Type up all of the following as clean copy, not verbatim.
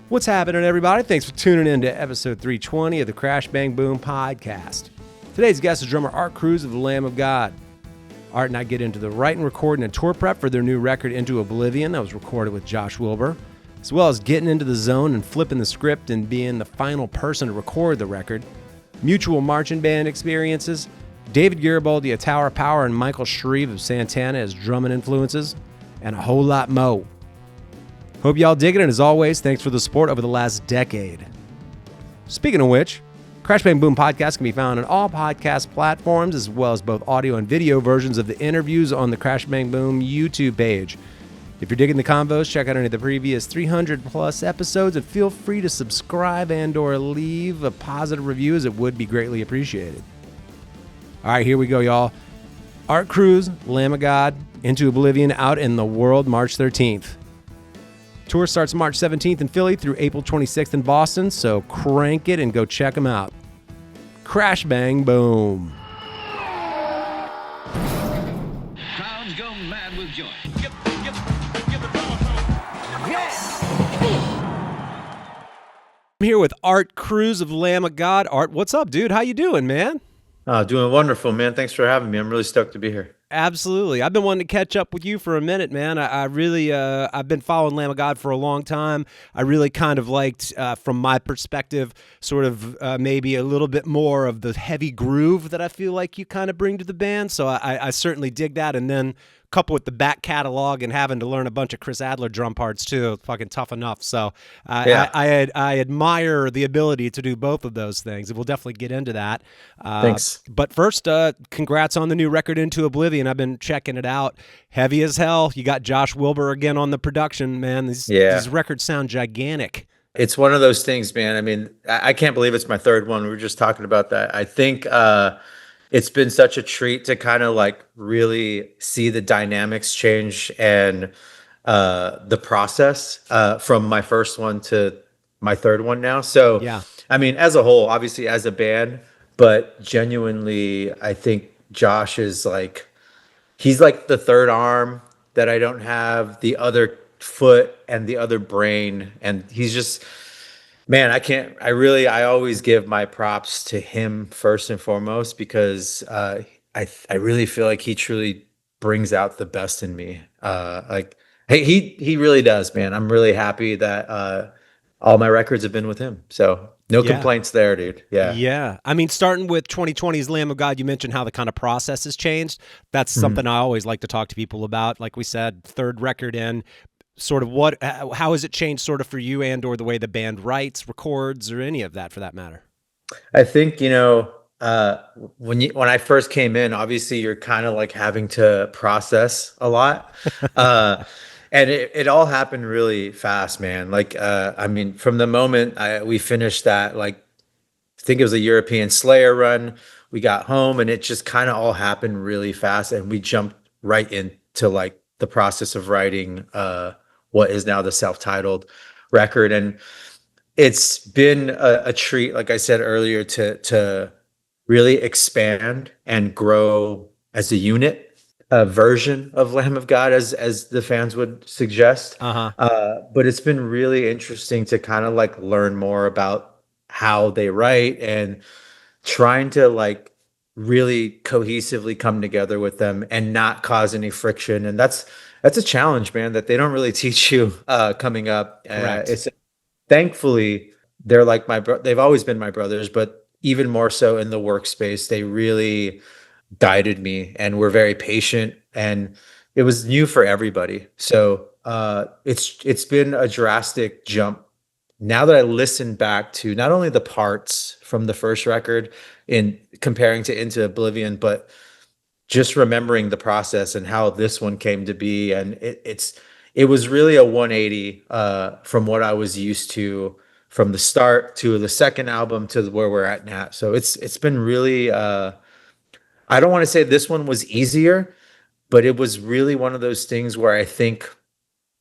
What's happening, everybody? Thanks for tuning in to episode 320 of the Crash Bang Boom podcast. Today's guest is drummer Art Cruz of the Lamb of God. Art and I get into the writing, recording, and tour prep for their new record, Into Oblivion, that was recorded with Josh Wilbur, as well as getting into the zone and flipping the script and being the final person to record the record, mutual marching band experiences, David Garibaldi of Tower Power and Michael Shrieve of Santana as drumming influences, and a whole lot more. Hope y'all dig it, and as always, thanks for the support over the last decade. Speaking of which, Crash Bang Boom podcast can be found on all podcast platforms, as well as both audio and video versions of the interviews on the Crash Bang Boom YouTube page. If you're digging the convos, check out any of the previous 300 plus episodes, and feel free to subscribe and or leave a positive review, as it would be greatly appreciated. All right, here we go, y'all. Art Cruz, Lamb of God, Into Oblivion, out in the world March 13th. Tour starts March 17th in Philly through April 26th in Boston, so crank it and go check them out. Crash Bang Boom. Crowds go mad with joy. I'm here with Art Cruz of Lamb of God. Art, what's up, dude? How you doing, man? Doing wonderful, man. Thanks for having me. I'm really stoked to be here. Absolutely. I've been wanting to catch up with you for a minute, man. I really, I've been following Lamb of God for a long time. I really kind of liked, from my perspective, sort of maybe a little bit more of the heavy groove that I feel like you kind of bring to the band. So I certainly dig that. And then coupled with the back catalog and having to learn a bunch of Chris Adler drum parts too, fucking tough enough. So I admire the ability to do both of those things. We'll definitely get into that. Thanks. But first, congrats on the new record, Into Oblivion. I've been checking it out. Heavy as hell. You got Josh Wilbur again on the production, man. These records sound gigantic. It's one of those things, man. I mean, I can't believe it's my third one. We were just talking about that. I think it's been such a treat to kind of like really see the dynamics change and the process from my first one to my third one now. So, yeah. I mean, as a whole, obviously as a band, but genuinely, I think Josh is like, he's like the third arm that I don't have, the other foot and the other brain. And he's just, man, I always give my props to him first and foremost, because I really feel like he truly brings out the best in me. He really does, man. I'm really happy that all my records have been with him. So no complaints there, dude. Yeah. Yeah. I mean, starting with 2020's Lamb of God, you mentioned how the kind of process has changed. That's something I always like to talk to people about. Like we said, third record in, sort of how has it changed sort of for you and or the way the band writes, records, or any of that for that matter? I think, when I first came in, obviously you're kind of like having to process a lot. And it all happened really fast, man. Like, I mean, from the moment we finished that, like, I think it was a European Slayer run, we got home and it just kind of all happened really fast. And we jumped right into like the process of writing what is now the self-titled record. And it's been a treat, like I said earlier, to really expand and grow as a unit. A version of Lamb of God, as the fans would suggest. But it's been really interesting to kind of like learn more about how they write and trying to like really cohesively come together with them and not cause any friction. And that's a challenge, man, that they don't really teach you coming up. It's thankfully they're like they've always been my brothers, but even more so in the workspace, they really guided me and were very patient, and it was new for everybody. So it's been a drastic jump. Now that I listen back to not only the parts from the first record in comparing to Into Oblivion, but just remembering the process and how this one came to be. And it was really a 180 from what I was used to from the start to the second album to where we're at now. So it's been really I don't want to say this one was easier, but it was really one of those things where I think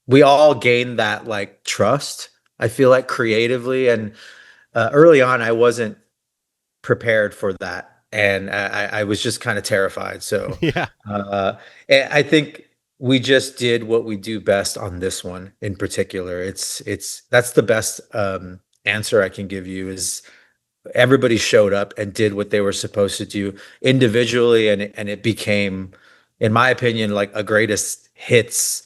we all gained that like trust. I feel like creatively, and early on, I wasn't prepared for that. And I was just kind of terrified. So yeah, I think we just did what we do best on this one in particular. It's that's the best answer I can give you is everybody showed up and did what they were supposed to do individually, and it became, in my opinion, like a greatest hits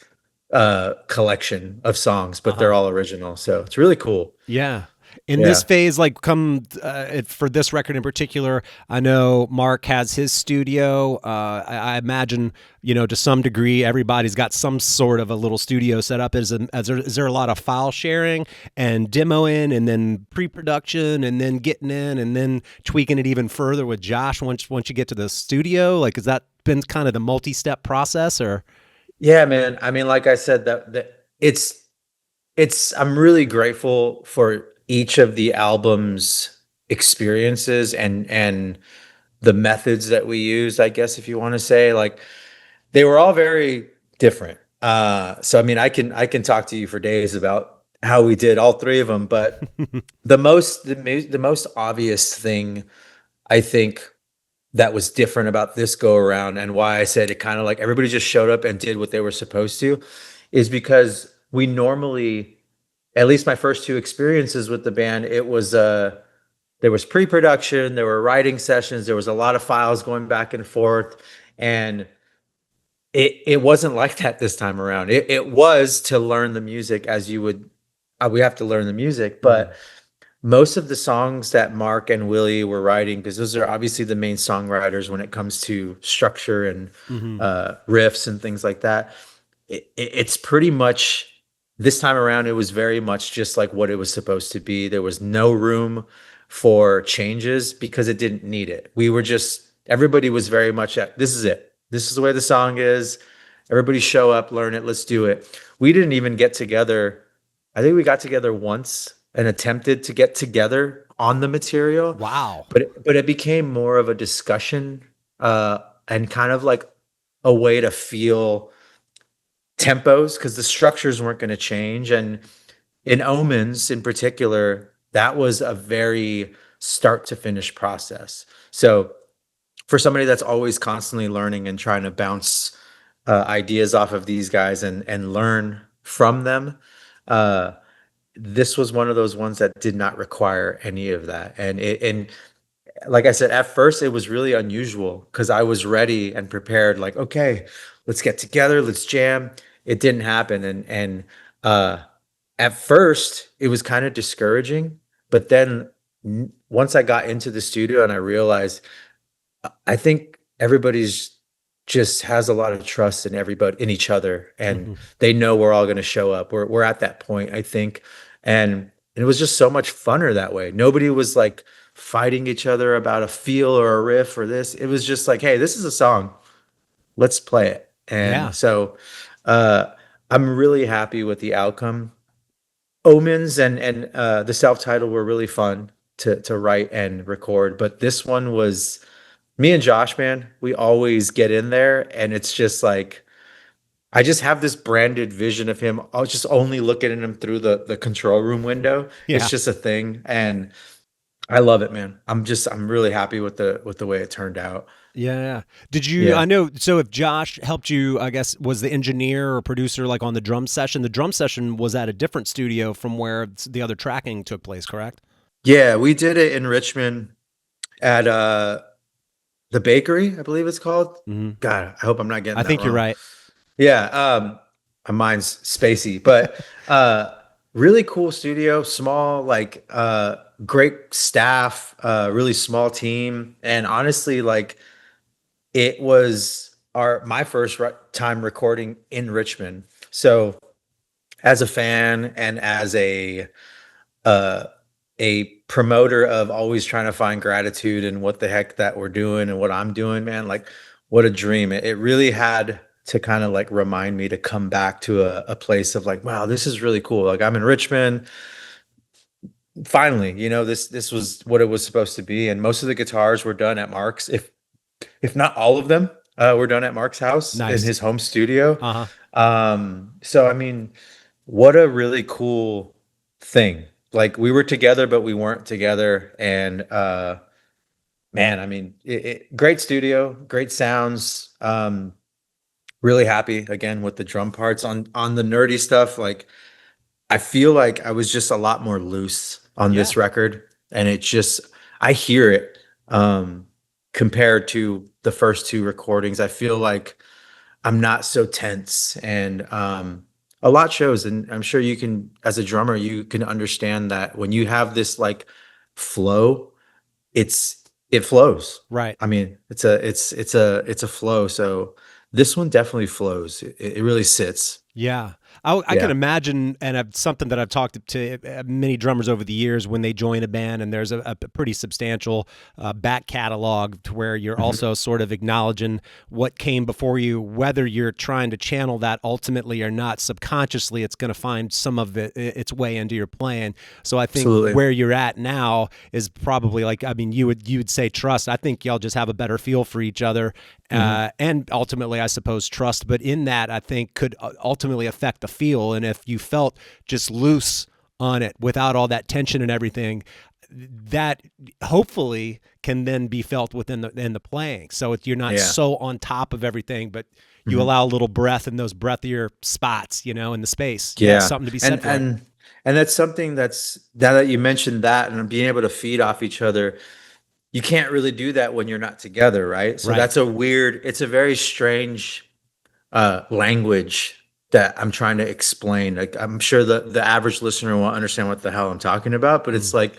collection of songs, but they're Uh-huh. all original. So it's really cool. Yeah. In this Yeah. phase, like come for this record in particular, I know Mark has his studio. I imagine, to some degree, everybody's got some sort of a little studio set up. Is there a lot of file sharing and demoing and then pre-production and then getting in and then tweaking it even further with Josh once you get to the studio? Like, has that been kind of the multi-step process or? Yeah, man. I mean, like I said, that I'm really grateful for each of the album's experiences and the methods that we used, I guess, if you want to say. Like, they were all very different. So I mean, I can talk to you for days about how we did all three of them, but the most obvious thing I think that was different about this go around, and why I said it kind of like everybody just showed up and did what they were supposed to, is because we normally, at least my first two experiences with the band, it was there was pre-production, there were writing sessions, there was a lot of files going back and forth, and it wasn't like that this time around. It was to learn the music as you would. We have to learn the music, Mhm. but most of the songs that Mark and Willie were writing, because those are obviously the main songwriters when it comes to structure and Mhm. riffs and things like that. It's pretty much this time around. It was very much just like what it was supposed to be. There was no room for changes because it didn't need it. We were just everybody was very much at this is it. This is the way the song is. Everybody show up, learn it, let's do it. We didn't even get together. I think we got together once and attempted to get together on the material, Wow. but it became more of a discussion and kind of like a way to feel tempos because the structures weren't going to change. And in Omens in particular, that was a very start to finish process. So for somebody that's always constantly learning and trying to bounce ideas off of these guys and learn from them, uh, this was one of those ones that did not require any of that. And like I said, at first it was really unusual because I was ready and prepared, like, okay, let's get together, let's jam. It didn't happen. Uh at first it was kind of discouraging, but then once I got into the studio and I realized I think everybody's just has a lot of trust in everybody in each other, and Mhm. they know we're all going to show up. We're at that point, I think, and it was just so much funner that way. Nobody was like fighting each other about a feel or a riff or this. It was just like, hey, this is a song, let's play it. And Yeah. so, uh, I'm really happy with the outcome. Omens and the self title were really fun to write and record, but this one was me and Josh, man, we always get in there and it's just like I just have this branded vision of him. I was just only looking at him through the control room window. It's Yeah. just a thing. And I love it, man. I'm really happy with the way it turned out. Yeah. Did you, Yeah. I know, so if Josh helped you, I guess, was the engineer or producer like on the drum session was at a different studio from where the other tracking took place, correct? Yeah, we did it in Richmond at the bakery, I believe it's called. Hmm. God, I hope I'm not getting I that think you're wrong. right. Yeah, my mind's spacey, but really cool studio, small, like great staff, really small team, and honestly, like it was our my first time recording in Richmond. So as a fan and as uh, a promoter of always trying to find gratitude in what the heck that we're doing and what I'm doing, man, like what a dream. It really had to kind of like remind me to come back to a place of like, wow, this is really cool. Like I'm in Richmond. Finally, this was what it was supposed to be. And most of the guitars were done at Mark's, if not all of them, were done at Mark's house in Nice. his home studio. Uh huh. So I mean, what a really cool thing. Like we were together, but we weren't together. And man, I mean, great studio, great sounds. Really happy again with the drum parts on the nerdy stuff. Like I feel like I was just a lot more loose on Yeah. this record, and it just I hear it compared to the first two recordings. I feel like I'm not so tense, and a lot shows. And I'm sure you can, as a drummer, you can understand that when you have this like flow, it flows. Right. I mean, it's a flow. So this one definitely flows. It really sits. Yeah. I can Yeah. imagine, and something that I've talked to many drummers over the years when they join a band, and there's a pretty substantial back catalog to where you're Mhm. also sort of acknowledging what came before you, whether you're trying to channel that ultimately or not. Subconsciously, it's going to find some of its way into your playing. So I think Absolutely. where you're at now is probably like, I mean, you would say trust. I think y'all just have a better feel for each other, Mhm. and ultimately, I suppose, trust. But in that, I think could ultimately affect the feel. And if you felt just loose on it without all that tension and everything, that hopefully can then be felt within the playing. So you're not Yeah. so on top of everything, but you Mhm. allow a little breath in those breathier spots, in the space. Yeah, Yeah. something to be And said for it. and that's something that's now that you mentioned that and being able to feed off each other, you can't really do that when you're not together, right? So Right. that's it's a very strange language that I'm trying to explain. Like I'm sure the average listener won't understand what the hell I'm talking about, but it's Mm. like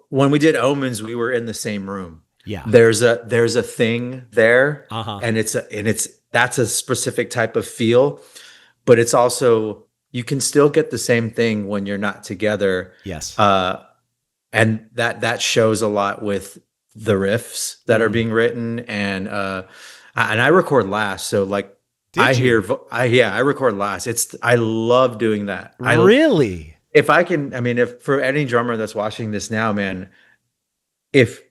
when we did Omens, we were in the same room. Yeah. There's a thing there, Uh huh. and it's that's a specific type of feel, but it's also you can still get the same thing when you're not together. Yes. Uh, and that shows a lot with the riffs that are Mm. being written and I record last, so like Did you I record last. I love doing that. I really? If I can, I mean, if for any drummer that's watching this now, man, if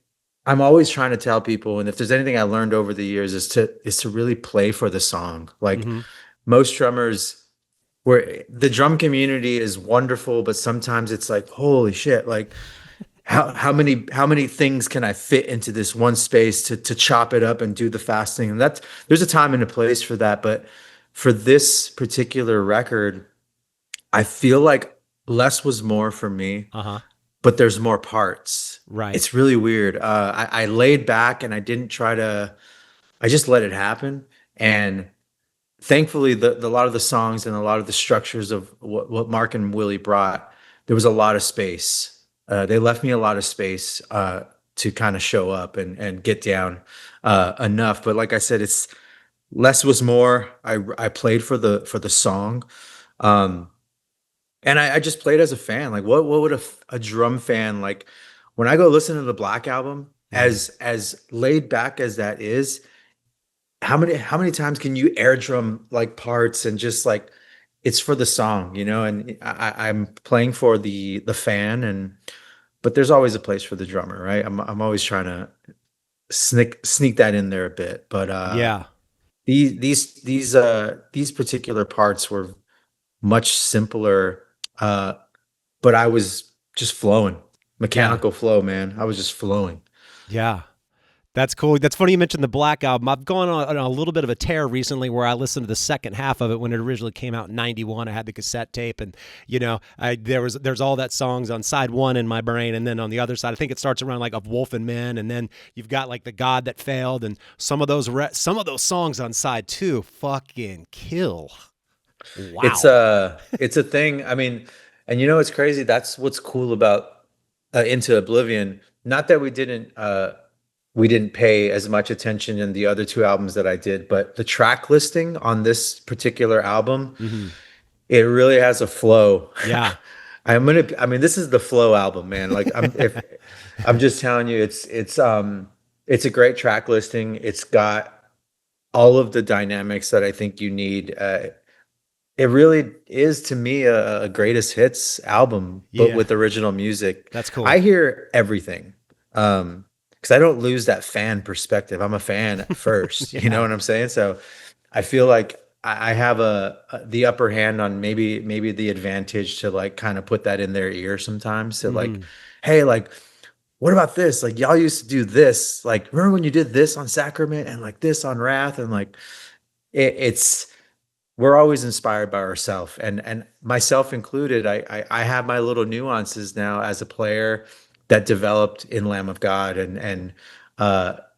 I'm always trying to tell people, and if there's anything I learned over the years is to really play for the song. Like Mm-hmm. most drummers, where the drum community is wonderful, but sometimes it's like, holy shit, like how many things can I fit into this one space to chop it up and do the fast thing? And that's there's a time and a place for that. But for this particular record, I feel like less was more for me, Uh huh. but there's more parts. Right. It's really weird. I laid back and I didn't try to. I just let it happen. And thankfully, a lot of the songs and a lot of the structures of what Mark and Willie brought, there was a lot of space. They left me a lot of space to kind of show up and get down enough. But like I said, it's less was more. I played for the song. Um, and I just played as a fan. Like, what would a drum fan like? When I go listen to the Black album, Mm. as laid back as that is, how many times can you air drum like parts and just like it's for the song, And I'm playing for the fan, and but there's always a place for the drummer, right? I'm always trying to sneak that in there a bit, but Yeah. these particular parts were much simpler, uh, but I was just flowing, Yeah. mechanical flow, man. I was just flowing. Yeah. That's cool. That's funny you mentioned the Black Album. I've gone on a little bit of a tear recently where I listened to the second half of it when it originally came out in '91. I had the cassette tape, and there's all that songs on side one in my brain, and then on the other side, I think it starts around like Of Wolf and Men, and then you've got like The God That Failed, and some of those songs on side two fucking kill. It's Wow. a thing. I mean, and it's crazy. That's what's cool about Into Oblivion. Not that we didn't pay as much attention in the other two albums that I did, but the track listing on this particular album, Hmm. it really has a flow. Yeah. I mean, this is the flow album, man. Like I'm just telling you, it's a great track listing. It's got all of the dynamics that I think you need. It really is to me a greatest hits album, but Yeah. with original music. That's cool. I hear everything. Because I don't lose that fan perspective. I'm a fan at first, you know Yeah. what I'm saying? So I feel like I have the upper hand on maybe the advantage to like kind of put that in their ear sometimes. To like, Hmm. hey, like what about this? Like y'all used to do this. Like remember when you did this on Sacrament and like this on Wrath and like it's we're always inspired by ourselves, and myself included. I have my little nuances now as a player that developed in Lamb of God,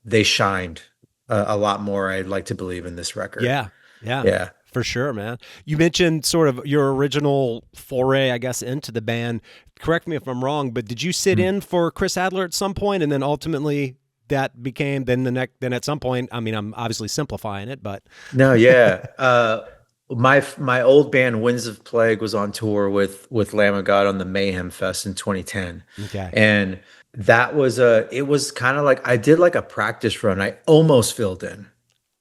they shined a lot more. I'd like to believe in this record. Yeah, yeah, Yeah. for sure, man. You mentioned sort of your original foray, I guess, into the band. Correct me if I'm wrong, but did you sit Mm. in for Chris Adler at some point, and then ultimately that became then the next? Then at some point, I mean, I'm obviously simplifying it, but No, yeah. My old band Winds of Plague was on tour with Lamb of God on the Mayhem Fest in 2010. okay, And that was a it was kind of like I did like a practice run. I almost filled in.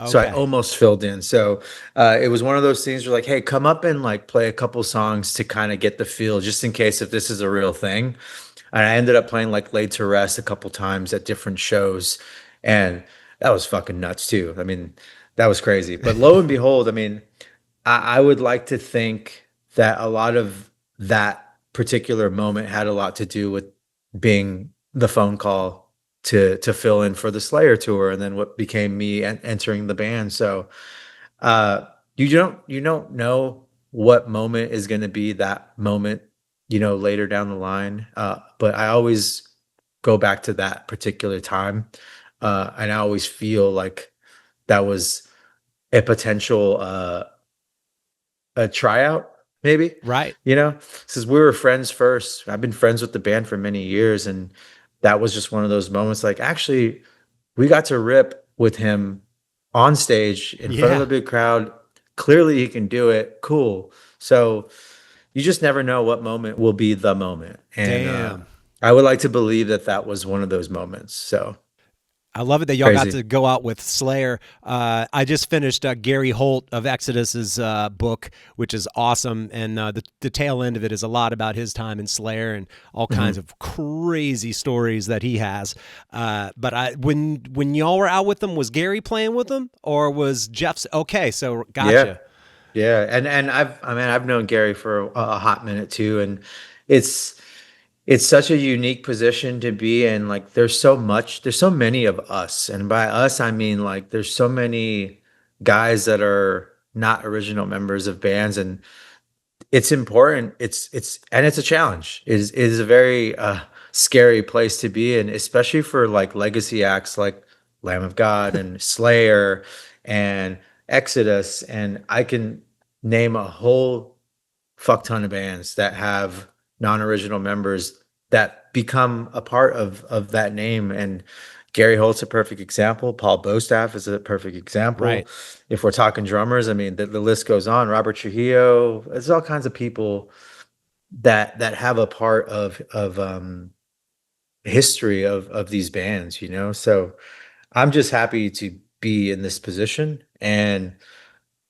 So I okay, almost filled in. So it was one of those things where like, hey, come up and like play a couple songs to kind of get the feel, just in case if this is a real thing. And I ended up playing like Laid to Rest a couple times at different shows, and that was fucking nuts too. I mean, that was crazy. But lo and behold, I mean, I would like to think that a lot of that particular moment had a lot to do with being the phone call to fill in for the Slayer tour, and then what became me entering the band. So uh, you don't know what moment is going to be that moment, later down the line. But I always go back to that particular time, and I always feel like that was a potential a tryout, maybe. right, Since we were friends first. I've been friends with the band for many years, and that was just one of those moments. Like, actually, we got to rip with him on stage in front of yeah, a big crowd. Clearly, he can do it. Cool. So you just never know what moment will be the moment, and damn. I would like to believe that that was one of those moments. So I love it that y'all got crazy. to go out with Slayer. I just finished Gary Holt of Exodus's book, which is awesome, and the tail end of it is a lot about his time in Slayer and all kinds Mhm. of crazy stories that he has. But when y'all were out with them, was Gary playing with them, or was Jeff's? Okay, so Yeah. gotcha. Yeah, and I've known Gary for a hot minute too, and it's it's such a unique position to be in. Like, there's so many of us, and by us I mean like there's so many guys that are not original members of bands, and it's important. It's a challenge. It is a very scary place to be in, especially for like legacy acts like Lamb of God and Slayer and Exodus, and I can name a whole fuck ton of bands that have non-original members that become a part of that name. And Gary Holt's a perfect example. Paul Bostaff is a perfect example. Right. If we're talking drummers, I mean, the list goes on. Robert Trujillo. There's all kinds of people that have a part of history of these bands. So I'm just happy to be in this position. And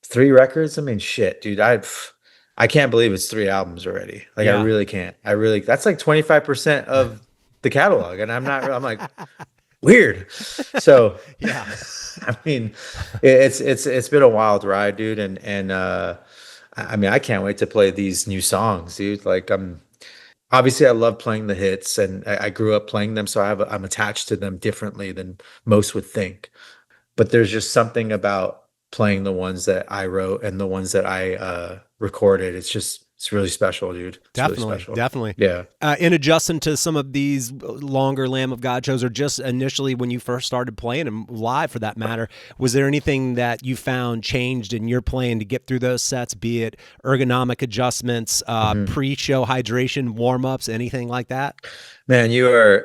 3 records? I mean, shit, dude, I can't believe it's 3 albums already. Like, I Yeah. really can't. I really that's like 25% of the catalog, and I'm like, weird. So, Yeah. I mean, it's been a wild ride, dude, I mean, I can't wait to play these new songs, dude. Like, obviously I love playing the hits, and I grew up playing them, so I'm attached to them differently than most would think. But there's just something about playing the ones that I wrote and the ones that I recorded. It's really special, dude. It's really Definitely, special. definitely. Yeah. In adjusting to some of these longer Lamb of God shows, or just initially when you first started playing them live, for that matter, was there anything that you found changed in your playing to get through those sets? Be it ergonomic adjustments, Mhm. pre-show hydration, warm-ups, anything like that? Man,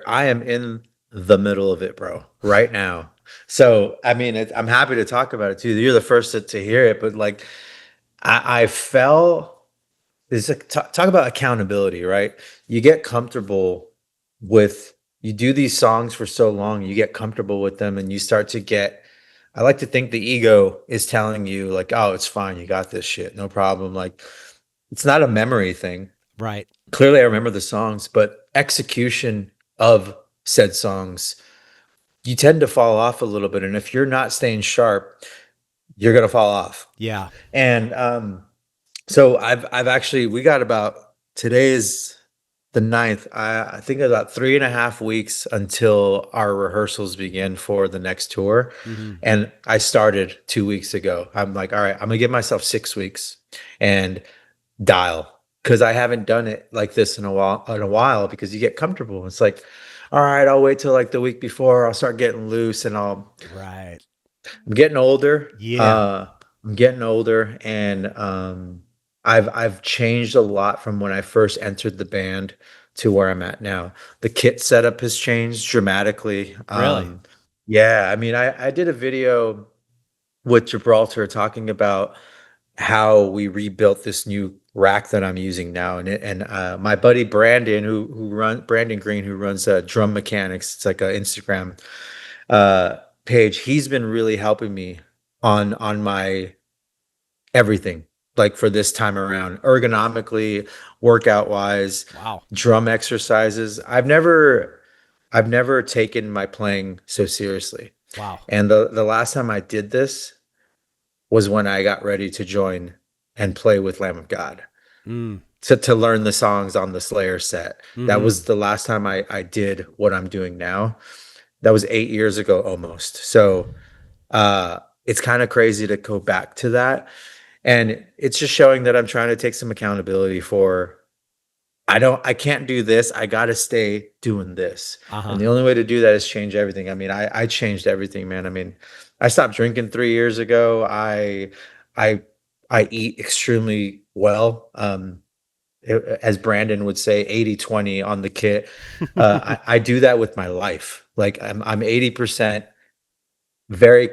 I am in the middle of it, bro, right now. So, I mean, I'm happy to talk about it too. You're the first to hear it, but like, I fell. It's like, talk about accountability, right? You get comfortable with you do these songs for so long, you get comfortable with them, and you start to get. I like to think the ego is telling you like, "Oh, it's fine, you got this shit, no problem." Like, it's not a memory thing. Right. Clearly, I remember the songs, but execution of said songs, you tend to fall off a little bit, and if you're not staying sharp, you're gonna fall off. Yeah. And so I've actually we got about today's. the ninth. I think about 3.5 weeks until our rehearsals begin for the next tour. Mm-hmm. And I started 2 weeks ago. I'm like, all right, I'm gonna give myself 6 weeks and dial because I haven't done it like this in a while because you get comfortable. It's like, all right, I'll wait till like the week before. I'll start getting loose and Right. I'm getting older. Yeah. I'm getting older, and I've changed a lot from when I first entered the band to where I'm at now. The kit setup has changed dramatically. Really? Yeah, I mean, I did a video with Gibraltar talking about how we rebuilt this new rack that I'm using now, and my buddy Brandon, Brandon Green, who runs Drum Mechanics. It's like an Instagram page. He's been really helping me on my everything, like for this time around, ergonomically, workout wise, Wow. drum exercises. I've never taken my playing so seriously. Wow. And the last time I did this was when I got ready to join and play with Lamb of God Mm. to learn the songs on the Slayer set. That Mm-hmm. was the last time I did what I'm doing now. That was 8 years ago almost. So it's kind of crazy to go back to that. And it's just showing that I'm trying to take some accountability for I can't do this. I gotta stay doing this. Uh-huh. And the only way to do that is change everything. I mean, I changed everything, man. I mean, I stopped drinking 3 years ago. I I eat extremely well. As Brandon would say, 80/20 on the kit. I do that with my life. Like I'm 80% very,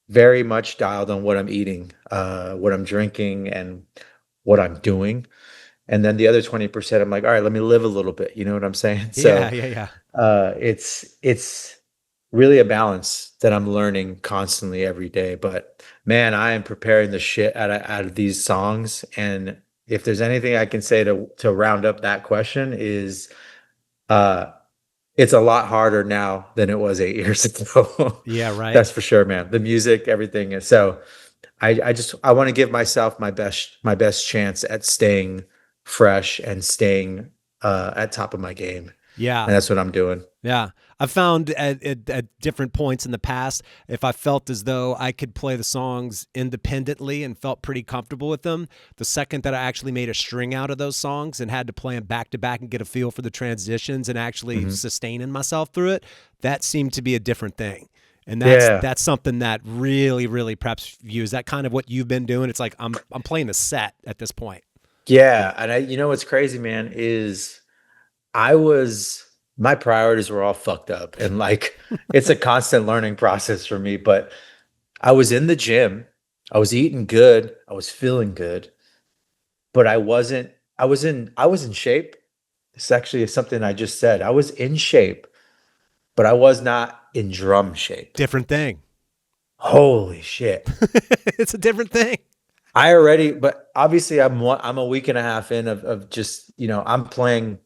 very much dialed on what I'm eating, what I'm drinking, and what I'm doing. And then the other 20%, I'm like, all right, let me live a little bit. You know what I'm saying? Yeah, So yeah, yeah. it's really a balance that I'm learning constantly every day. But man, I am preparing the shit out of these songs. And if there's anything I can say to round up that question is uh it's a lot harder now than it was 8 years ago. Yeah, right. That's for sure, man. The music, everything is so I want to give myself my best chance at staying fresh and staying at top of my game. Yeah. And that's what I'm doing. Yeah. I've found at different points in the past, if I felt as though I could play the songs independently and felt pretty comfortable with them, the second that I actually made a string out of those songs and had to play them back to back and get a feel for the transitions and actually Mhm. sustaining myself through it, that seemed to be a different thing. And that's Yeah. that's something that really, really perhaps you is that kind of what you've been doing. It's like I'm playing the set at this point. Yeah. And you know what's crazy, man, is I was my priorities were all fucked up. And like it's a constant learning process for me. But I was in the gym, I was eating good, I was feeling good, but I was in shape. It's actually something I just said. I was in shape, but I was not in drum shape. Different thing. Holy shit. It's a different thing. But obviously I'm a week and a half in of just, I'm playing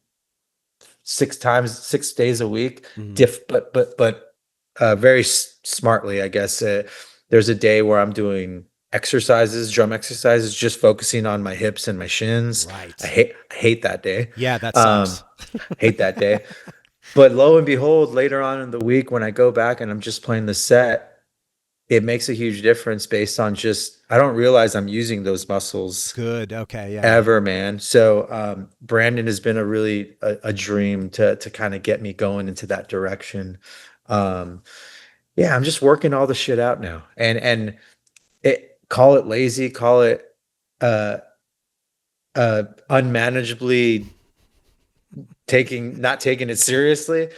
6 days a week, Mhm. but very smartly, I guess. There's a day where I'm doing drum exercises, just focusing on my hips and my shins. I Right. hate that day. Yeah, that Um, sucks. hate that day. But lo and behold, later on in the week, when I go back and I'm just playing the set, it makes a huge difference based on just, I don't realize I'm using those muscles Good. Okay. Yeah. ever, man. So Brandon has been a dream to kind of get me going into that direction. Um, yeah, I'm just working all the shit out now, and call it lazy, call it uh, unmanageably not taking it seriously.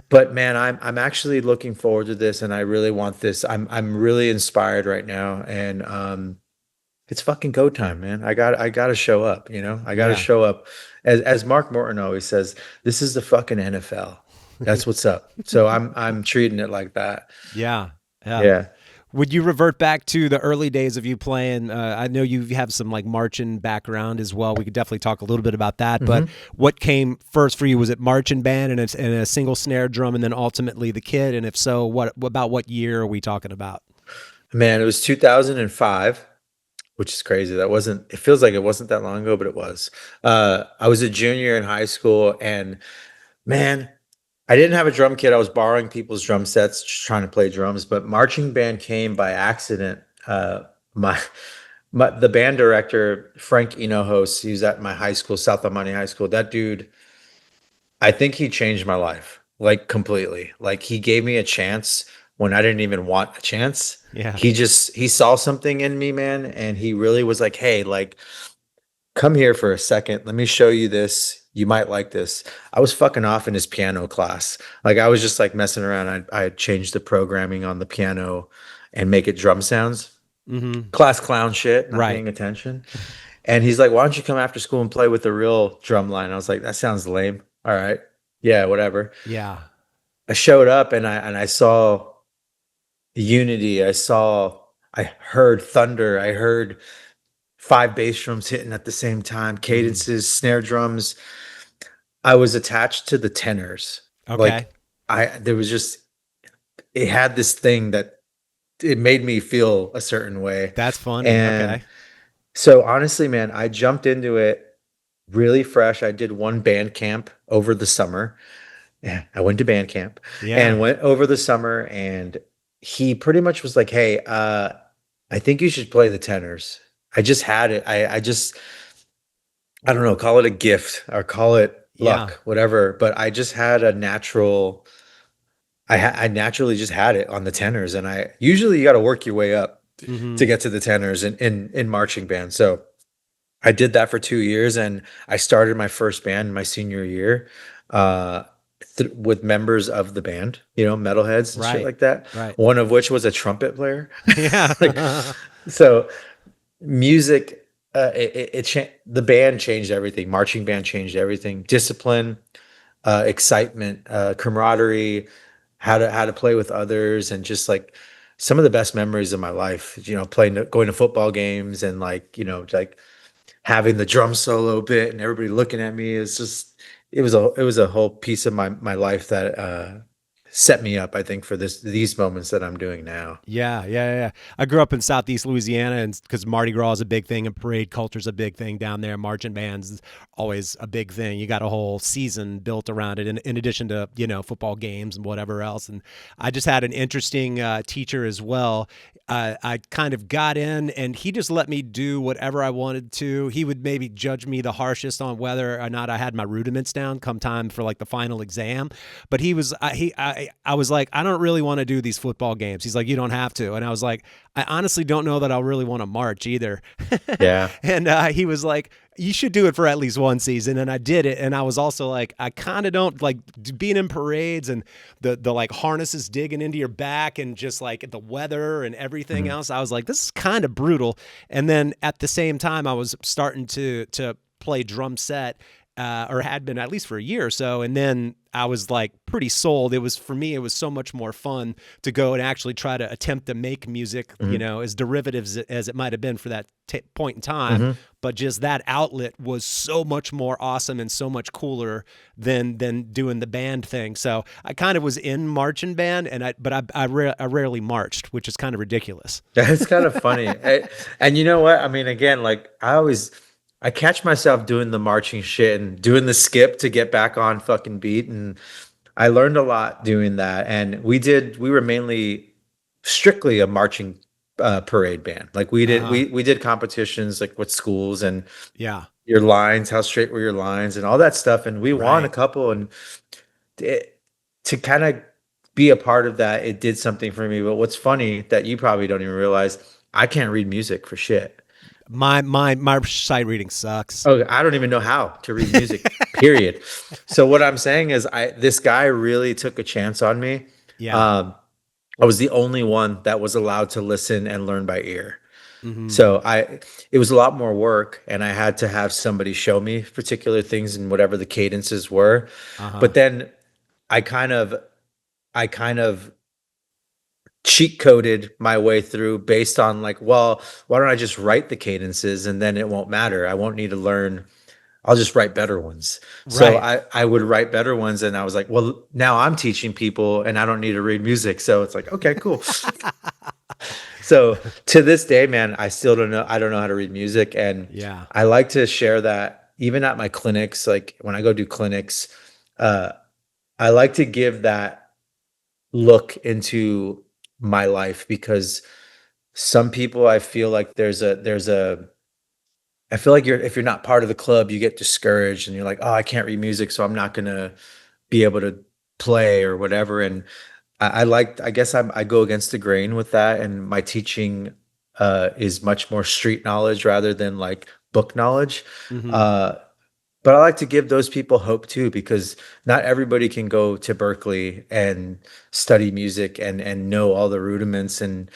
But man, I'm actually looking forward to this, and I really want this. I'm really inspired right now, and it's fucking go time, man. I gotta show up, I gotta Yeah. show up. As Mark Morton always says, this is the fucking NFL. That's what's up. So I'm treating it like that. Yeah. Yeah. Yeah. Would you revert back to the early days of you playing? I know you have some like marching background as well. We could definitely talk a little bit about that. But Mhm. what came first for you? Was it marching band and a single snare drum, and then ultimately the kit? And if so, what year are we talking about? Man, it was 2005. which is crazy. It feels like it wasn't that long ago, but it was. I was a junior in high school, and man, I didn't have a drum kit. I was borrowing people's drum sets, just trying to play drums, but marching band came by accident. My, the band director, Frank Enohos, he was at my high school, South Almani High School. That dude, I think he changed my life, like completely. Like he gave me a chance when I didn't even want a chance. Yeah. He saw something in me, man, and he really was like, "Hey, like come here for a second. Let me show you this. You might like this." I was fucking off in his piano class. Like I was just like messing around. I changed the programming on the piano and make it drum sounds. Mm-hmm. Class clown shit, not Right. paying attention. And he's like, "Why don't you come after school and play with the real drum line?" I was like, "That sounds lame." All right. Yeah, whatever. Yeah. I showed up and I saw unity. I heard thunder. I heard five bass drums hitting at the same time, Mm-hmm. cadences, snare drums. I was attached to the tenors. Okay. Like there was just, it had this thing that it made me feel a certain way. That's funny. And Okay. so honestly, man, I jumped into it really fresh. I did one band camp over the summer. Yeah, I went to band camp and Yeah. went over the summer, and he pretty much was like, "Hey, I think you should play the tenors." I just had it. I don't know, call it a gift or call it Yeah. luck, whatever. But I just had a natural. I naturally just had it on the tenors, and I usually you got to work your way up Mm-hmm. to get to the tenors in marching band. So I did that for 2 years, and I started my first band my senior year, uh, with members of the band, metalheads and shit Right. like that. Right. One of which was a trumpet player. Like, Yeah. so music, the band changed everything. Marching band changed everything. Discipline, excitement, camaraderie, how to play with others, and just like some of the best memories of my life. Going to football games and like having the drum solo bit and everybody looking at me is just it was a whole piece of my life that set me up, I think, for these moments that I'm doing now. Yeah, yeah, yeah. I grew up in Southeast Louisiana, and because Mardi Gras is a big thing, and parade culture is a big thing down there. Marching bands is always a big thing. You got a whole season built around it, in addition to football games and whatever else. And I just had an interesting teacher as well. I kind of got in, and he just let me do whatever I wanted to. He would maybe judge me the harshest on whether or not I had my rudiments down come time for like the final exam. But I was like, I don't really want to do these football games. He's like, you don't have to. And I was like, I honestly don't know that I'll really want to march either. Yeah. And he was like, you should do it for at least one season. And I did it. And I was also like, I kind of don't like being in parades and the like harnesses digging into your back and just like the weather and everything Mhm. else. I was like, this is kind of brutal. And then at the same time, I was starting to play drum set, or had been at least for a year or so. And then I was like pretty sold. For me, it was so much more fun to go and actually try to attempt to make music, Mhm. as derivatives as it might have been for that point in time. Mhm. But just that outlet was so much more awesome and so much cooler than doing the band thing. So I kind of was in marching band, but I rarely marched, which is kind of ridiculous. It's kind of funny. And you know what? I mean, again, like I catch myself doing the marching shit and doing the skip to get back on fucking beat. And I learned a lot doing that. And we were mainly strictly a marching parade band. Like Uh-huh. we did competitions like with schools and Yeah. your lines, how straight were your lines and all that stuff. And we won a Right. couple, and to kind of be a part of that, it did something for me. But what's funny that you probably don't even realize, I can't read music for shit. My sight reading sucks. Oh, I don't even know how to read music, period. So what I'm saying is this guy really took a chance on me. Yeah. Um, I was the only one that was allowed to listen and learn by ear. Hmm. So it was a lot more work, and I had to have somebody show me particular things and whatever the cadences were. Uh-huh. But then I kind of I kind of cheat coded my way through based on like, well, why don't I just write the cadences and then it won't matter. I won't need to learn. I'll just write better ones. So Right. I would write better ones, and I was like, well, now I'm teaching people and I don't need to read music. So it's like, okay, cool. So to this day, man, I still don't know. I don't know how to read music. And Yeah. I like to share that even at my clinics, like when I go do clinics, uh, I like to give that look into my life because some people I feel like I feel like if you're not part of the club, you get discouraged and you're like, oh, I can't read music, so I'm not gonna be able to play or whatever. And I guess I go against the grain with that, and my teaching is much more street knowledge rather than like book knowledge. Hmm. Uh, but I like to give those people hope too, because not everybody can go to Berkeley and study music and know all the rudiments. And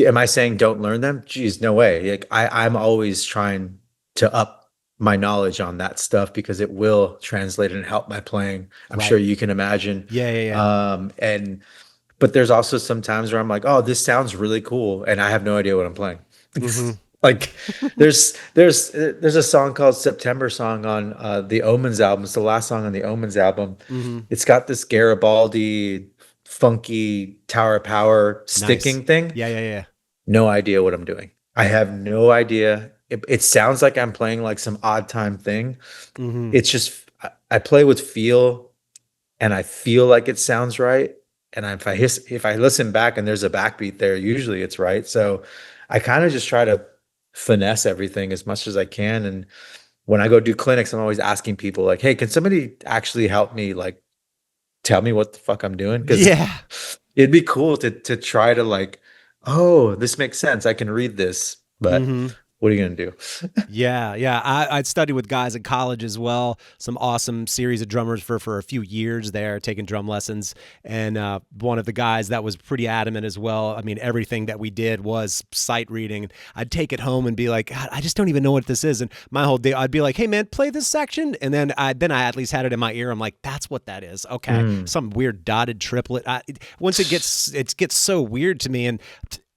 am I saying don't learn them? Geez, no way. Like I'm always trying to up my knowledge on that stuff because it will translate and help my playing. I'm sure Right. you can imagine. Yeah. Yeah. Yeah. And but there's also some times where I'm like, oh, this sounds really cool, and I have no idea what I'm playing. Hmm. Like there's a song called September Song on the Omens album. It's the last song on the Omens album. Hmm. It's got this Garibaldi funky Tower of Power Nice. sticking thing. Yeah. Yeah. Yeah. No idea what I'm doing. I have no idea. It sounds like I'm playing like some odd time thing. Hmm. It's just I play with feel, and I feel like it sounds right. And if I listen back and there's a backbeat there, usually it's right. So I kind of just try to finesse everything as much as I can. And when I go do clinics, I'm always asking people like, "Hey, can somebody actually help me? Like, tell me what the fuck I'm doing?" Because Yeah. it'd be cool to try to like, oh, this makes sense. I can read this, but Hmm. what are you gonna do? Yeah, yeah. I'd studied with guys at college as well. Some awesome series of drummers for a few years there, taking drum lessons. And one of the guys that was pretty adamant as well. I mean, everything that we did was sight reading. I'd take it home and be like, God, I just don't even know what this is. And my whole day, I'd be like, Hey, man, play this section. And then I at least had it in my ear. I'm like, that's what that is. Okay, Mm. some weird dotted triplet. Once it gets so weird to me. And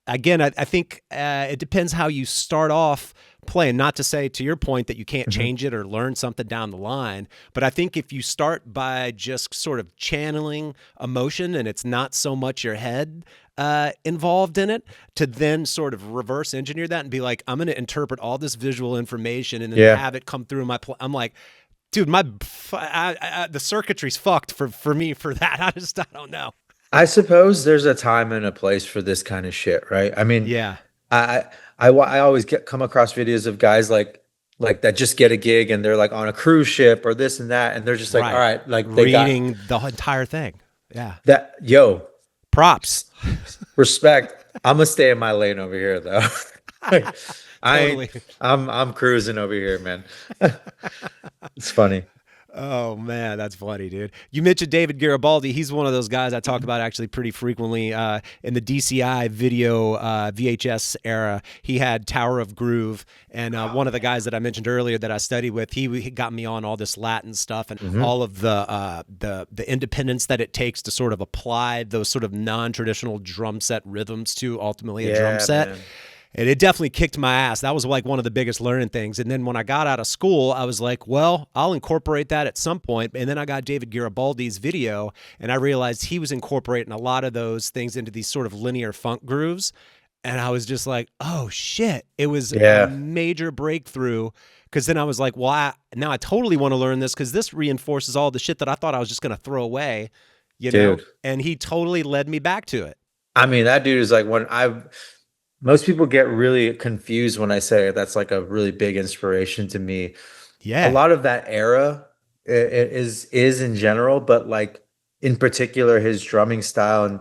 again, I think it depends how you start off playing. Not to say, to your point, that you can't Mhm. change it or learn something down the line, but I think if you start by just sort of channeling emotion and it's not so much your head involved in it, to then sort of reverse engineer that and be like, I'm going to interpret all this visual information and then Yeah. have it come through my I'm like, dude, the circuitry's fucked for me for that. I don't know. I suppose there's a time and a place for this kind of shit, right? I mean, Yeah. I I always come across videos of guys like that just get a gig and they're like on a cruise ship or this and that, and they're just like, all Right. right, like they got Reading the entire thing. Yeah. that. Yo, Props. respect. I'm gonna stay in my lane over here though. Like, Totally. I'm cruising over here, man. It's funny. Oh man, that's funny, dude. You mentioned David Garibaldi. He's one of those guys I talk about actually pretty frequently. In the DCI video VHS era, he had Tower of Groove, and one of the guys that I mentioned earlier that I studied with, he got me on all this Latin stuff and Mhm. all of the independence that it takes to sort of apply those sort of non-traditional drum set rhythms to ultimately a drum Yeah, set. man. And it definitely kicked my ass. That was like one of the biggest learning things. And then when I got out of school, I was like, well, I'll incorporate that at some point. And then I got David Garibaldi's video, and I realized he was incorporating a lot of those things into these sort of linear funk grooves. And I was just like, oh shit. It was a Yeah, major breakthrough. Because then I was like, well, now I totally want to learn this because this reinforces all the shit that I thought I was just going to throw away, you know? dude. And he totally led me back to it. I mean, that dude is like when I most people get really confused when I say that's like a really big inspiration to me. A Yeah. lot of that era is in general, but like in particular his drumming style. And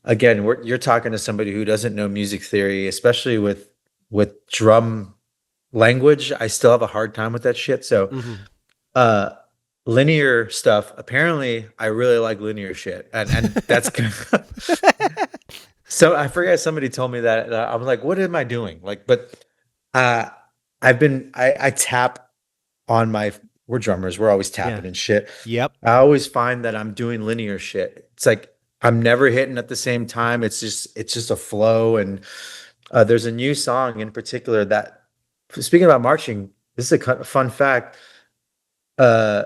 again, you're talking to somebody who doesn't know music theory, especially with drum language. I still have a hard time with that shit. So Hmm. uh linear stuff, apparently I really like linear shit. And that's so I forget somebody told me that I was like, what am I doing? Like, but uh I tap on my we're drummers, we're always Yeah. tapping and shit. Yep. I always find that I'm doing linear shit. It's like I'm never hitting at the same time. It's just a flow. And there's a new song in particular that speaking about marching, this is a fun fact. Uh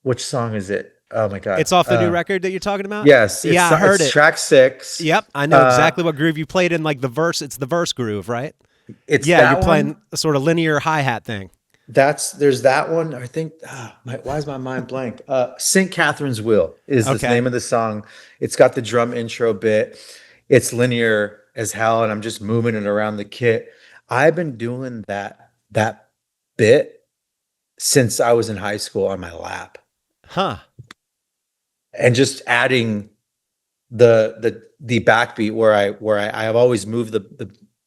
which song is it? Oh my God. It's off the new record that you're talking about? Yes, Yeah, I heard it's it. track 6. Yep, I know exactly what groove you played in, like the verse. It's the verse groove, right? It's Yeah, you're that playing one. a sort of linear hi-hat thing. There's that one. I think why is my mind blank? St. Catherine's Wheel is the Okay. name of the song. It's got the drum intro bit. It's linear as hell, and I'm just moving it around the kit. I've been doing that bit since I was in high school on my lap, Huh. and just adding the backbeat where I have always moved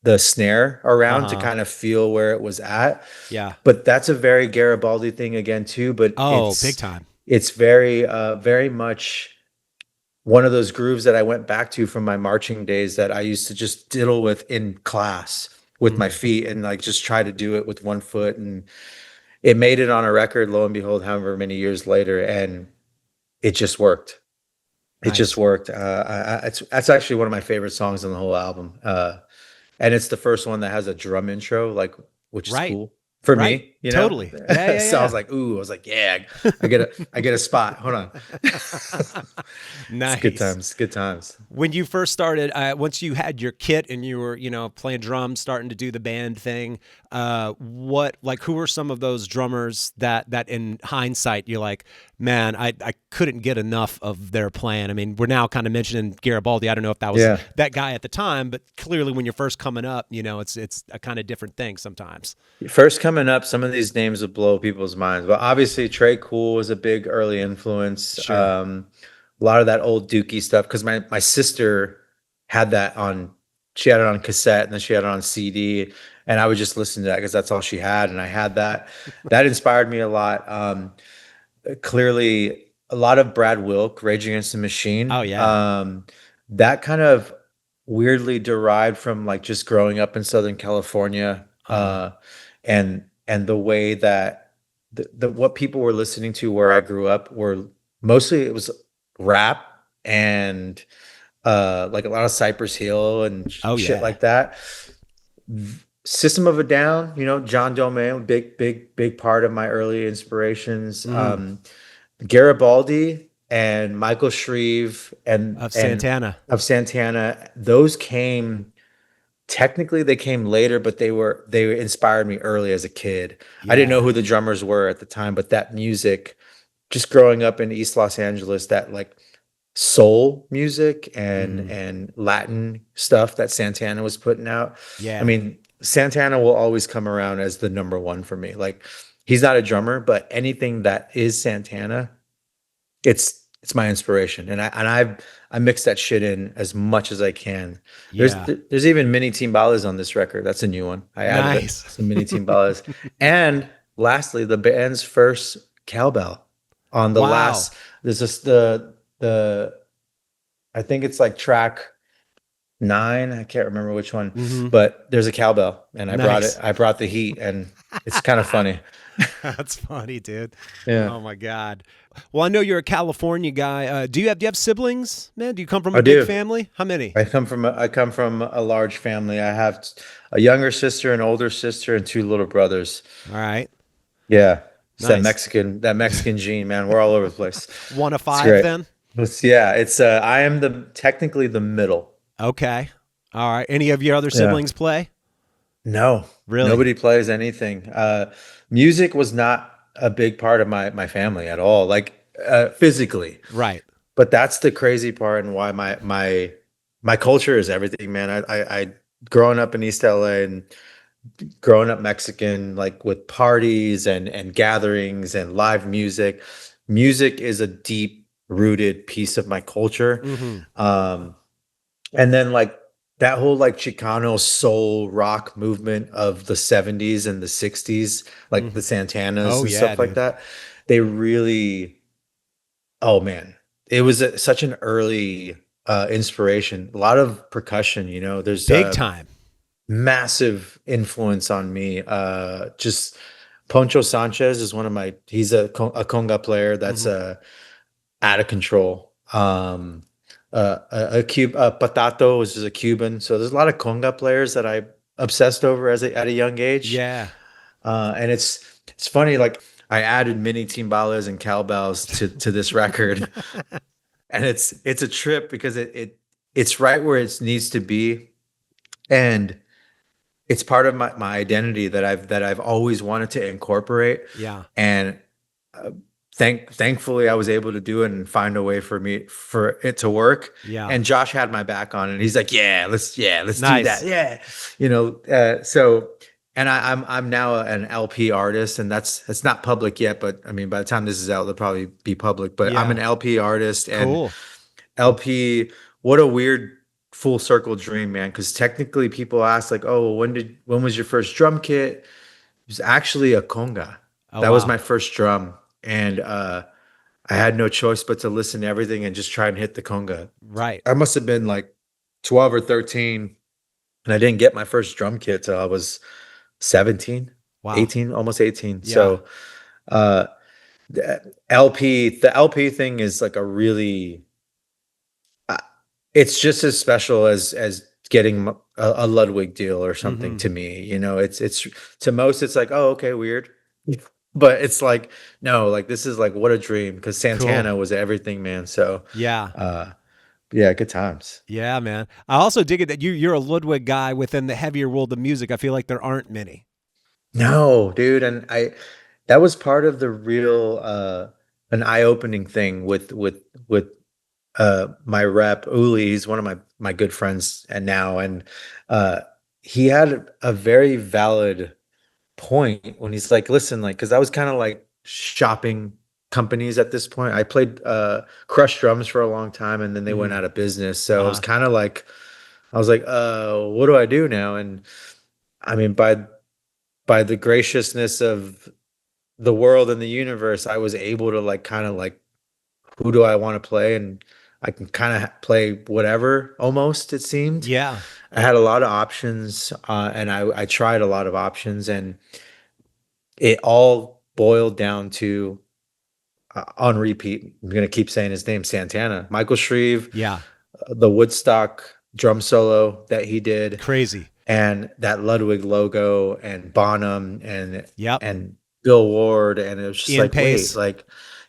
the snare around to Uh-huh. kind of feel where it was at. Yeah. But that's a very Garibaldi thing again too. But Oh, big time. it's very much one of those grooves that I went back to from my marching days that I used to just diddle with in class with my feet and like just try to do it with one foot. And it made it on a record, lo and behold, however many years later, and it just worked. It just Nice. worked. That's actually one of my favorite songs on the whole album. And it's the first one that has a drum intro, like, which is Right. cool for Right. me, you know? Totally. Yeah, yeah, So I yeah. was like, ooh, I was like, yeah, I get a spot. Hold on. It's good Nice. times, good times. When you first started, once you had your kit and you were, playing drums, starting to do the band thing, who were some of those drummers that in hindsight, you're like, man, I couldn't get enough of their playing. I mean, we're now kind of mentioning Garibaldi. I don't know if that was Yeah. that guy at the time, but clearly when you're first coming up, it's a kind of different thing sometimes. First coming up, some of these names would blow people's minds, but obviously Trey Cool was a big early influence. Sure. A lot of that old Dookie stuff because my sister had that on. She had it on cassette and then she had it on CD, and I would just listen to that because that's all she had, and I had that. That inspired me a lot. Clearly, a lot of Brad Wilk, Rage Against the Oh Machine. yeah. That kind of weirdly derived from like just growing up in Southern California, Uh-huh. and the way that the what people were listening to where I grew up were mostly it was rap and like a lot of Cypress Hill and Oh shit yeah. like that. System of a Down, John Domain, big part of my early inspirations. Mhm. Garibaldi and Michael Shrieve Of and Santana. of Santana, those came technically they came later, but they inspired me early as a kid. I didn't know Yeah. who the drummers were at the time, but that music, just growing up in East Los Angeles, that like soul music Mhm. and Latin stuff that Santana was putting out. I Yeah. mean, Santana will always come around as the number one for me. Like he's not a drummer, but anything that is Santana, it's my inspiration. I mix that shit in as much as I can. Yeah. There's even mini timbales on this record. That's a new one. I added Nice. some mini timbales. And lastly, the band's first cowbell on the Wow. last. There's just the I think it's like track 9. I can't remember which one, Mhm. but there's a cowbell, and I brought it. Nice. I brought the heat, and it's kind of funny. That's funny, dude. Yeah, Oh my God. Well, I know you're a California guy. Do you have siblings, man? Do you come from a I big do. family? How many? I come from a large family. I have a younger sister, an older sister, and 2 little brothers. All right. Yeah, it's Nice. That Mexican gene, man. We're all over the place. One of It's five great. then? It's I am technically the middle. Okay. All right. Any of your other Yeah. siblings play? No, Really? nobody plays anything. Music was not a big part of my family at all, like physically. Right. But that's the crazy part, and why my culture is everything, man. I growing up in East LA and growing up Mexican, like with parties and gatherings and live music. Music is a deep rooted piece of my culture. Mm-hmm. And then like that whole like Chicano soul rock movement of the 70s and the 60s, like Mm-hmm. the Santanas Oh and yeah, stuff like dude. that, they really, oh man, it was such an early inspiration. A lot of percussion, there's Big time. massive influence on me. Just Poncho Sanchez is he's a conga player that's Mm-hmm. out of control. Patato is just a Cuban. So there's a lot of conga players that I obsessed over at a young age. Yeah. And it's funny, like I added mini timbales and cowbells to this record, and it's a trip because it's right where it needs to be, and it's part of my identity that I've always wanted to incorporate. Yeah. And uh, thankfully I was able to do it and find a way for it to work. Yeah. And Josh had my back on it. He's like, let's do Nice. that. Yeah. So and I'm now an LP artist, and it's not public yet, but I mean by the time this is out, it'll probably be public. But I'm Yeah. an LP artist, and Cool. LP, what a weird full circle dream, man. Because technically, people ask like, "Oh, when was your first drum kit?" It was actually a conga. Oh, That was wow. my first drum, and I had no choice but to listen to everything and just try and hit the conga. Right. I must have been like 12 or 13, and I didn't get my first drum kit till I was 17, Wow. 18, almost 18. Yeah. So the LP thing is like a really it's just as special as getting a Ludwig deal or something Mhm. to me. It's to most it's like, oh, okay, weird. But it's like, no, like this is like what a dream, because Santana Cool. was everything, man. So Yeah. yeah, good times. Yeah, man. I also dig it that you're a Ludwig guy within the heavier world of music. I feel like there aren't many. No, dude, and that was part of the real an eye-opening thing with my rep Uli. He's one of my good friends and uh he had a very valid point when he's like, listen, like, because I was kind of like shopping companies at this point. I played Crush Drums for a long time, and then they went Mhm. out of business. So it was Uh-huh. kind of like I was like, what do I do now? And I mean, by the graciousness of the world and the universe, I was able to like kind of like, who do I want to play? And I can kind of play whatever, almost, it seemed. Yeah. I had a lot of options, and I tried a lot of options, and it all boiled down to on repeat. I'm gonna keep saying his name, Santana, Michael Shrieve, Yeah. the Woodstock drum solo that he did, Crazy. and that Ludwig logo, and Bonham, Yep. and Bill Ward, and it was just Ian like, wait, Pace. like,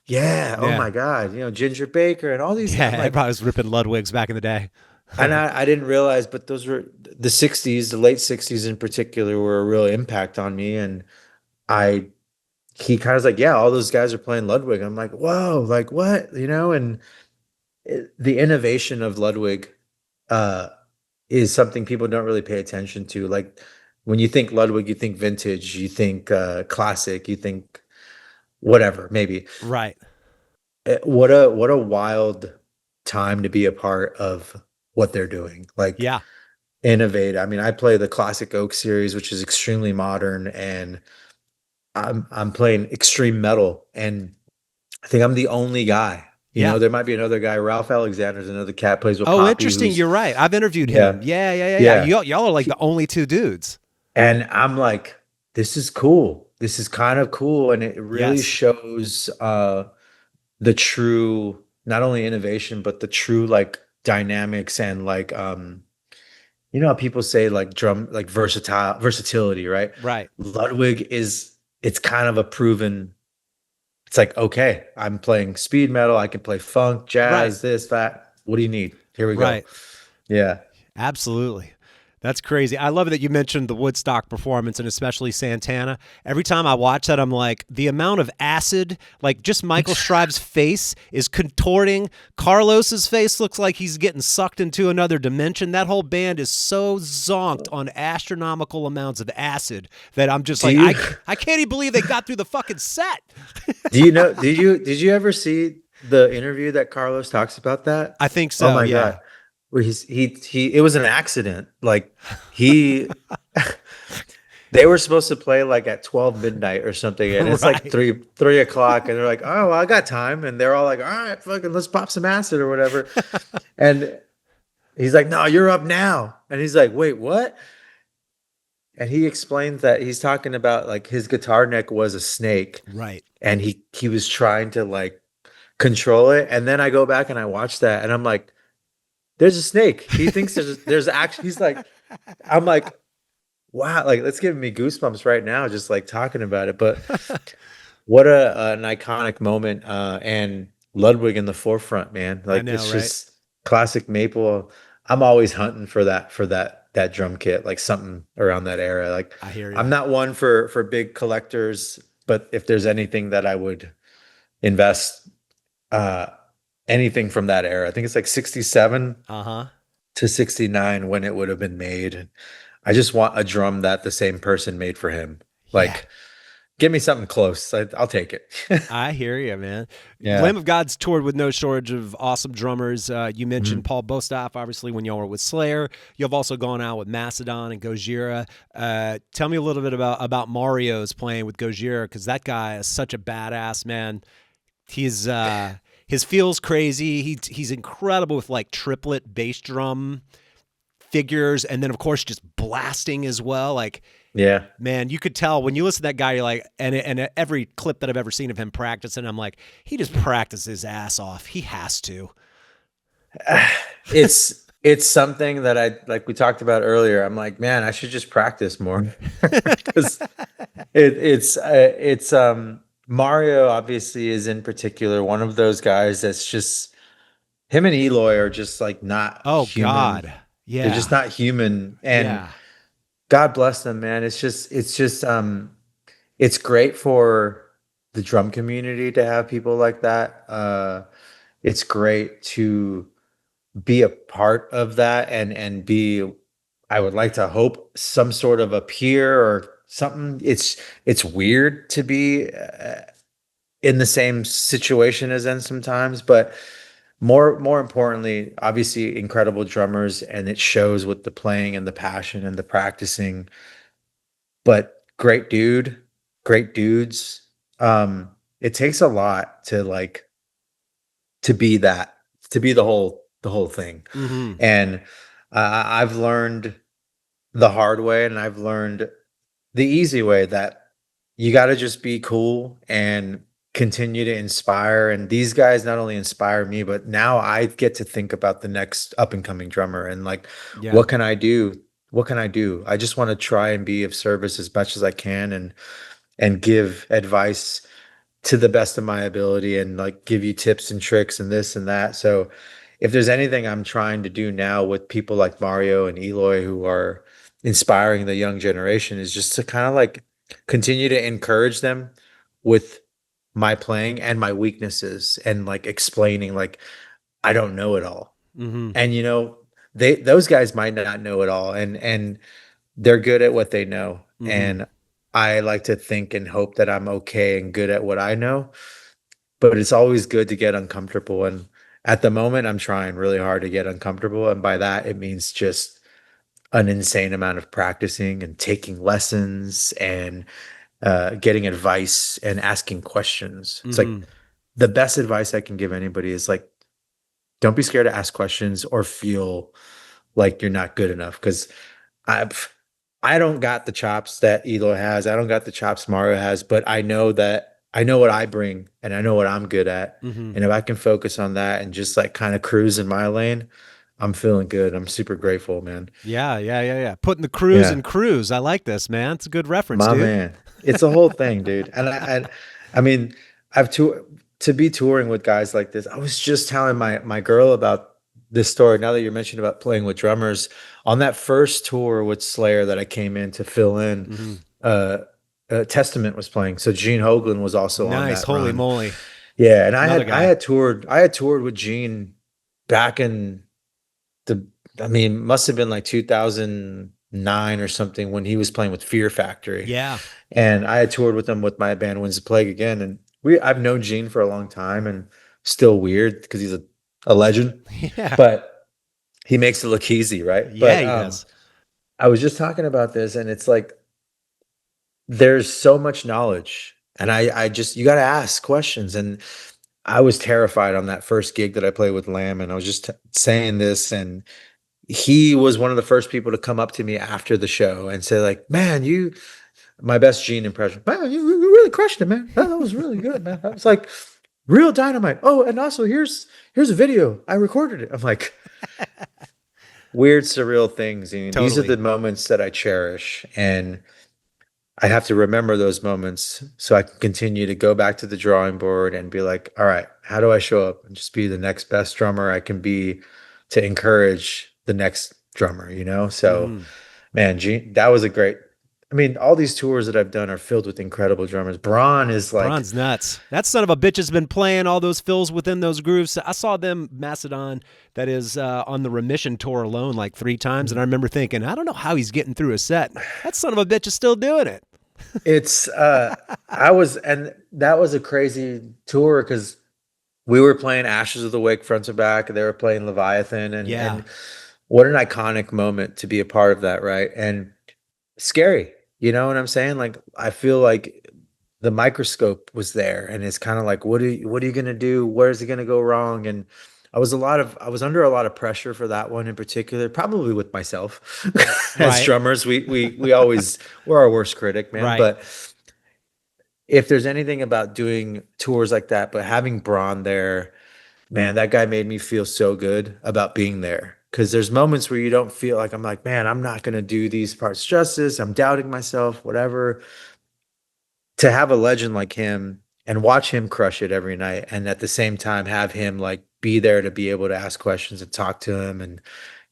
yeah, oh Yeah. my God, Ginger Baker and all these. Yeah. I'm like, Everybody was ripping Ludwigs back in the day. and I didn't realize, but those were the '60s, the late '60s in particular, were a real impact on me, and I he kind of was like, yeah, all those guys are playing Ludwig. I'm like, whoa, like what, and the innovation of Ludwig uh, is something people don't really pay attention to. Like when you think Ludwig, you think vintage, you think classic, you think whatever, maybe. Right. What a wild time to be a part of what they're doing. Like Yeah. innovate. I mean, I play the classic Oak series, which is extremely modern, and I'm playing extreme metal, and I think I'm the only guy. Yeah. There might be another guy. Ralph Alexander's another cat, plays with Oh, Poppy, interesting. who's You're right. I've interviewed him. yeah, Yeah. Yeah. Yeah. Yeah. yeah. Y'all are like the only two dudes. And I'm like, this is cool. This is kind of cool, and it really Yes. shows the true, not only innovation, but the true like dynamics, and like how people say like drum, like versatility, right? Right. Ludwig it's kind of a proven. It's like, okay, I'm playing speed metal. I can play funk, Right. jazz, this, that. What do you need? Here we go. Right. Yeah. Absolutely. That's crazy. I love that you mentioned the Woodstock performance and especially Santana. Every time I watch that, I'm like, the amount of acid, like just Michael Shrive's face is contorting. Carlos's face looks like he's getting sucked into another dimension. That whole band is so zonked on astronomical amounts of acid that I'm just Do like, you, I can't even believe they got through the fucking set. do you know? Did you ever see the interview that Carlos talks about that? I think Oh so. my Yeah. God. Where it was an accident. Like he they were supposed to play like at 12 midnight or something, and it's like Right. 3 o'clock, and they're like, oh, well, I got time, and they're all like, all right, fucking let's pop some acid or whatever. And he's like, no, you're up now. And he's like, wait, what? And he explains that he's talking about like his guitar neck was a snake, Right. and he was trying to like control it. And then I go back and I watch that, and I'm like, there's a snake. He thinks there's actually, he's like, I'm like, wow, like that's giving me goosebumps right now, just like talking about it. But what an iconic moment. And Ludwig in the forefront, man. I Like know, it's right? just classic Maple. I'm always hunting for that drum kit, like something around that era. Like I hear I'm you. not one for big collectors, but if there's anything that I would invest, uh anything from that era. I think it's like 67 Uh-huh. to 69 when it would have been made. I just want a drum that the same person made for him. Yeah. Like, give me something close. I'll take it. I hear you, man. Yeah. Lamb of God's toured with no shortage of awesome drummers. You mentioned Mhm. Paul Bostaff, obviously, when y'all were with Slayer. You've also gone out with Macedon and Gojira. Tell me a little bit about Mario's playing with Gojira, because that guy is such a badass, man. He's his feel's crazy. He's incredible with like triplet bass drum figures, and then of course just blasting as well. Like, Yeah. man, you could tell when you listen to that guy, you're like, and every clip that I've ever seen of him practicing, I'm like, he just practices his ass off. He has to. It's something that I like we talked about earlier. I'm like, man, I should just practice more because it's Mario obviously is in particular one of those guys that's just him and Eloy are just like not Oh human. God, They're just yeah, not human. And yeah, God bless them, man. It's just it's great for the drum community to have people like that. It's great to be a part of that and be, I would like to hope, some sort of a peer or something. It's weird to be in the same situation as them sometimes, but more importantly, obviously incredible drummers, and it shows with the playing and the passion and the practicing. But great dudes. It takes a lot to like to be that, to be the whole thing. mm-hmm. And I've learned the hard way, and I've learned the easy way that you got to just be cool and continue to inspire. And these guys not only inspire me, but now I get to think about the next up and coming drummer and like, Yeah, what can I do? What can I do? I just want to try and be of service as much as I can and give advice to the best of my ability and like give you tips and tricks and this and that. So if there's anything I'm trying to do now with people like Mario and Eloy who are inspiring the young generation is just to kind of like continue to encourage them with my playing and my weaknesses and like explaining like I don't know it all. mm-hmm. And those guys might not know it all and they're good at what they know. Mm-hmm. And I like to think and hope that I'm okay and good at what I know, but it's always good to get uncomfortable. And at the moment, I'm trying really hard to get uncomfortable. And by that, it means just an insane amount of practicing and taking lessons and getting advice and asking questions. It's like Mm-hmm. the best advice I can give anybody is like, don't be scared to ask questions or feel like you're not good enough. Because I don't got the chops that Elo has. I don't got the chops Mario has, but I know what I bring and I know what I'm good at. Mm-hmm. And if I can focus on that and just like kind of cruise in my lane, I'm feeling good. I'm super grateful, man. Yeah. Putting the cruise in Yeah, cruise. I like this, man. It's a good reference, my dude. man. It's a whole thing, dude. And I mean, I've to be touring with guys like this. I was just telling my girl about this story. Now that you're mentioning about playing with drummers, on that first tour with Slayer that I came in to fill in, Mm-hmm. uh, Testament was playing. So Gene Hoglan was also on Nice, that holy run. moly, Yeah, and I another had I guy. had toured I had toured with Gene back in the I mean, must have been like 2009 or something when he was playing with Fear Factory. Yeah, And I had toured with him with my band Wins the Plague Again. And I've known Gene for a long time and still weird because he's a legend, yeah, but he makes it look easy, right? yeah. But He does. I was just talking about this and it's like there's so much knowledge. And I just you gotta ask questions. And I was terrified on that first gig that I played with Lamb, and I was just saying this, and he was one of the first people to come up to me after the show and say, like, man, my best Gene impression, man, you really crushed it, man. That was really good, man. I was like, real dynamite. Oh, and also here's a video. I recorded it. I'm like, weird, surreal things. And these are Totally. the moments that I cherish. And I have to remember those moments so I can continue to go back to the drawing board and be like, all right, how do I show up and just be the next best drummer I can be to encourage the next drummer, you know? So, man, that was a great. I mean, all these tours that I've done are filled with incredible drummers. Braun is like, Braun's nuts. That son of a bitch has been playing all those fills within those grooves. I saw them, Macedon, that is on the Remission tour alone, like 3 times, and I remember thinking, I don't know how he's getting through a set. That son of a bitch is still doing it. it's and that was a crazy tour because we were playing Ashes of the Wake front to back, and they were playing Leviathan, and what an iconic moment to be a part of that, right? And scary, you know what I'm saying? Like, I feel like the microscope was there, and it's kind of like, what are you gonna do? Where's it gonna go wrong? And I was under a lot of pressure for that one in particular, probably with myself. As drummers, we always, we're our worst critic, man. Right. But if there's anything about doing tours like that, but having Braun there, man, that guy made me feel so good about being there. Because there's moments where you don't feel like, I'm like, man, I'm not going to do these parts justice. I'm doubting myself, whatever. To have a legend like him and watch him crush it every night, and at the same time have him like be there to be able to ask questions and talk to him and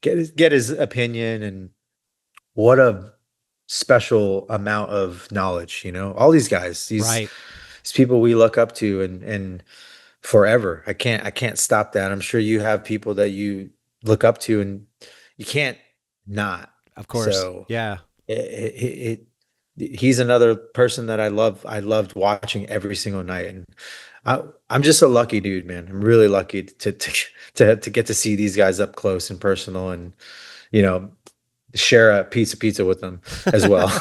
get his opinion, and what a special amount of knowledge, you know, all these guys, these people we look up to and forever. I can't stop that. I'm sure you have people that you look up to and you can't not. Of course. So yeah. He's another person that I loved watching every single night. And I'm just a lucky dude, man. I'm really lucky to get to see these guys up close and personal, and, you know, share a piece of pizza with them as well.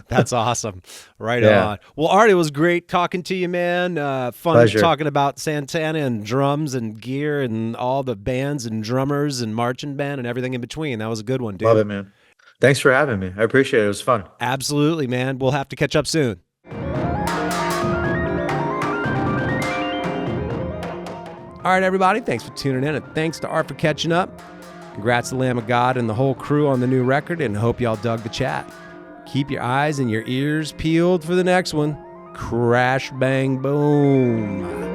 That's awesome. Right on. Well, Art, it was great talking to you, man. Fun Pleasure. Talking about Santana and drums and gear and all the bands and drummers and marching band and everything in between. That was a good one, dude. Love it, man. Thanks for having me. I appreciate it. It was fun. Absolutely, man. We'll have to catch up soon. All right, everybody. Thanks for tuning in, and thanks to Art for catching up. Congrats to Lamb of God and the whole crew on the new record, and hope y'all dug the chat. Keep your eyes and your ears peeled for the next one. Crash, bang, boom.